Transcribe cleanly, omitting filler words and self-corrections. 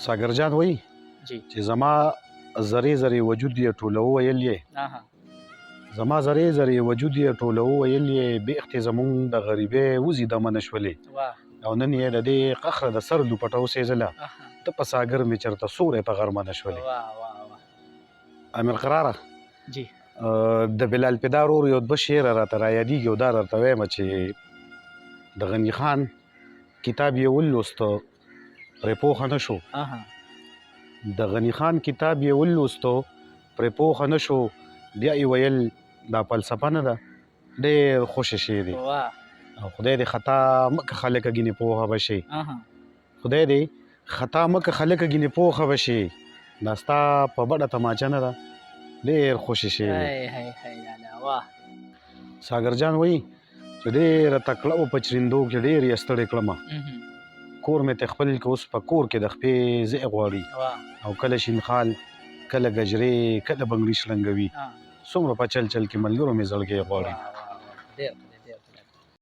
ساګر جان وایي جی چې زما ذرې ذرې وجود یې ټوله وویل یې آها زما ذرې ذرې وجود یې ټوله وویل یې بیختې زمونږ د غریبۍ وزې دمنه شولې واه او نن یې د دې قخره د سر لوپټه وسېزله آها ته په ساګر مې چېرته سوری په غرمه نه شولې واه واه واه امیر قراره جی د بلال پیدار ورور یو دوه شعره راته رایادېږي او دا درته وایم چې د غني خان کتاب یې ولوسته پرې پوهه نه شو آها د غني خان کتاب یې ولوستو پرې پوهه نه شو بیا یې ویل دا فلسفه نه ده ډېر خوشې شی دی واه او خدای دې خطا مکه خلکه ګینې پوهه به شي آها خدای دې خطا مکه خلکه ګینې پوهه به شي دا ستا په بډه تماچه نه ده ډېر خوشې شی دی هی هی هی لالا واه ساګر جان وایي چې ډېره تکړه و په چرندو کې ډېر یې ستړې کړمه مهم. کور مې ته خپل که اوس په کور کې د خپې ځای غواړي واه او کله شینخال کله ګجرې کله بنګړي شلنګوي آه. څومره په چل چل کې ملګرو مې زړګی غواړي واه واه واه ډېر ډېر